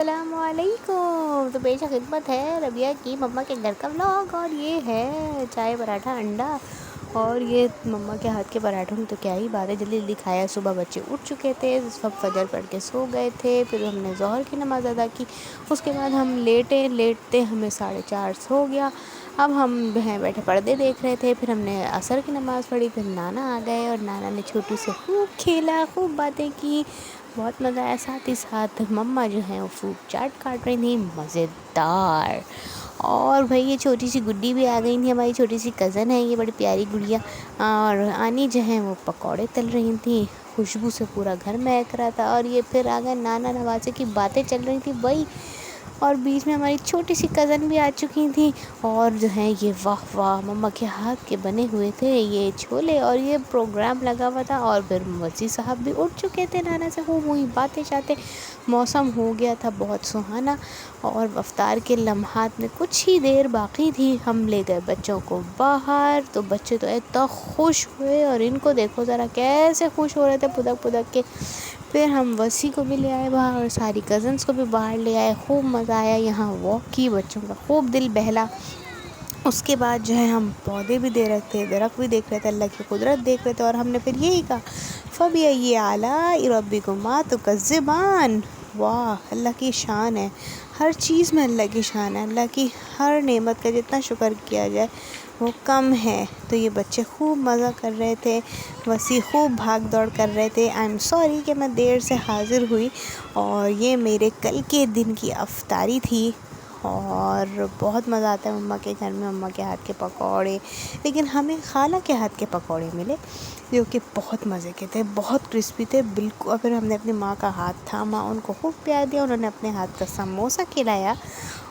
السلام علیکم. تو پیش خدمت ہے ربیہ کی مما کے گھر کا ولاگ. اور یہ ہے چائے پراٹھا انڈا. اور یہ مما کے ہاتھ کے پراٹھوں میں تو کیا ہی بات ہے, جلدی جلدی کھایا. صبح بچے اٹھ چکے تھے, سب فجر پڑھ کے سو گئے تھے. پھر ہم نے ظہر کی نماز ادا کی. اس کے بعد ہم لیٹتے ہمیں 4:30 ہو گیا. اب ہم بیٹھے پردے دیکھ رہے تھے. پھر ہم نے عصر کی نماز پڑھی. پھر نانا آ گئے اور نانا نے چھوٹی سے خوب کھیلا, خوب باتیں کی, بہت مزہ آیا. ساتھ ہی ساتھ مما جو ہیں وہ فروٹ چاٹ کاٹ رہی تھیں, مزیدار. اور بھائی یہ چھوٹی سی گڈی بھی آ گئی تھی, ہماری چھوٹی سی کزن ہے, یہ بڑی پیاری گڑیا. اور آنی جو ہیں وہ پکوڑے تل رہی تھیں, خوشبو سے پورا گھر مہک رہا تھا. اور یہ پھر آ گئے نانا نوازے کی باتیں چل رہی تھیں بھائی. اور بیچ میں ہماری چھوٹی سی کزن بھی آ چکی تھیں. اور جو ہیں یہ واہ واہ مما کے ہاتھ کے بنے ہوئے تھے یہ چھولے, اور یہ پروگرام لگا ہوا تھا. اور پھر وسیع صاحب بھی اٹھ چکے تھے نانا سے, خوب ہوئی باتیں شاتیں. موسم ہو گیا تھا بہت سہانا, اور افطار کے لمحات میں کچھ ہی دیر باقی تھی. ہم لے گئے بچوں کو باہر, تو بچے تو اتنا خوش ہوئے, اور ان کو دیکھو ذرا کیسے خوش ہو رہے تھے پدک پدک کے. پھر ہم وسیع کو بھی لے آئے باہر, اور ساری کزنس کو بھی باہر لے آئے. خوب مزہ آیا, یہاں واک کی, بچوں کا خوب دل بہلا. اس کے بعد جو ہے ہم پودے بھی دے رہے تھے, درخت بھی دیکھ رہے تھے, اللہ کی قدرت دیکھ رہے تھے. اور ہم نے پھر یہی کہا فَبِأَيِّ آلَاءِ رَبِّكُمَا تُكَذِّبَانِ. واہ, اللہ کی شان ہے, ہر چیز میں اللہ کی شان ہے. اللہ کی ہر نعمت کا جتنا شکر کیا جائے وہ کم ہے. تو یہ بچے خوب مزہ کر رہے تھے, وسیع خوب بھاگ دوڑ کر رہے تھے. آئی ایم سوری کہ میں دیر سے حاضر ہوئی. اور یہ میرے کل کے دن کی افطاری تھی. اور بہت مزہ آتا ہے مما کے گھر میں, مما کے ہاتھ کے پکوڑے. لیکن ہمیں خالہ کے ہاتھ کے پکوڑے ملے جو کہ بہت مزے کے تھے, بہت کرسپی تھے بالکل. اور پھر ہم نے اپنی ماں کا ہاتھ تھاما, ان کو خوب پیار دیا. انہوں نے اپنے ہاتھ کا سموسہ کھلایا,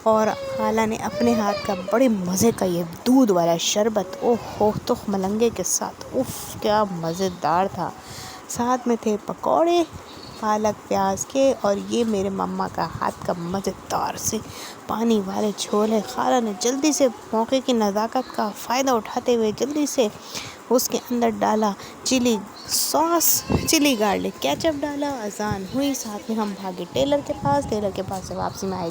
اور خالہ نے اپنے ہاتھ کا بڑے مزے کا یہ دودھ والا شربت, اوہ ہو, تخم ملنگے کے ساتھ, اف کیا مزیدار تھا. ساتھ میں تھے پکوڑے پالک پیاز کے, اور یہ میرے مما کا ہاتھ کا مزیدار سے پانی والے چھولے. خالہ نے جلدی سے موقع کی نزاکت کا فائدہ اٹھاتے ہوئے جلدی سے اس کے اندر ڈالا چلی سوس, چلی گارلک کیچپ ڈالا. اذان ہوئی, ساتھ میں ہم بھاگے ٹیلر کے پاس. ٹیلر کے پاس سے واپسی میں آئے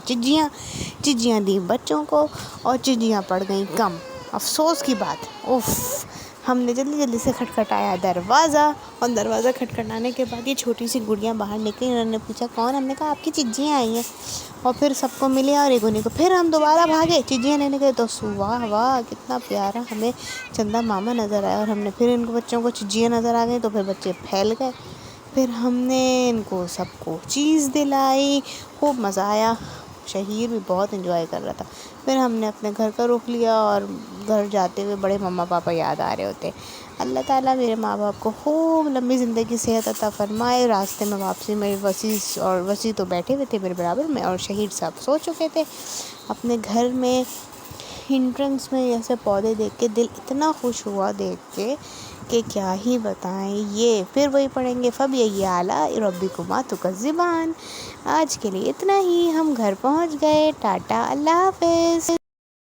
چجیاں دیں بچوں کو, اور چجیاں پڑ گئیں کم. افسوس کی بات, اف. ہم نے جلدی جلدی سے کھٹکھٹایا دروازہ, اور دروازہ کھٹکھٹانے کے بعد یہ چھوٹی سی گڑیاں باہر نکلی. انہوں نے پوچھا کون؟ ہم نے کہا آپ کی چجیاں آئی ہیں. اور پھر سب کو ملے, اور ایک انہیں کو پھر ہم دوبارہ بھاگے چجیاں لینے گئے. تو واہ واہ کتنا پیارا ہمیں چندا ماما نظر آیا. اور ہم نے پھر ان کو بچوں کو چجیاں نظر آ گئیں, تو پھر بچے پھیل گئے. پھر ہم نے ان کو سب کو چیز دلائی, خوب مزہ آیا. شہیر بھی بہت انجوائے کر رہا تھا. پھر ہم نے اپنے گھر کا رخ لیا, اور گھر جاتے ہوئے بڑے مما پاپا یاد آ رہے ہوتے. اللہ تعالیٰ میرے ماں باپ کو خوب لمبی زندگی صحت عطا فرمائے. راستے میں واپسی میں وسیع تو بیٹھے ہوئے تھے میرے برابر میں, اور شہید صاحب سو چکے تھے. اپنے گھر میں انٹرنس میں ایسے پودے دیکھ کے دل اتنا خوش ہوا دیکھ کے کہ کیا ہی بتائیں. یہ پھر وہی پڑھیں گے فَبِأَيِّ آلَاءِ رَبِّكُمَا تُكَذِّبَانِ. آج کے لیے اتنا ہی, ہم گھر پہنچ گئے. ٹاٹا, اللہ حافظ.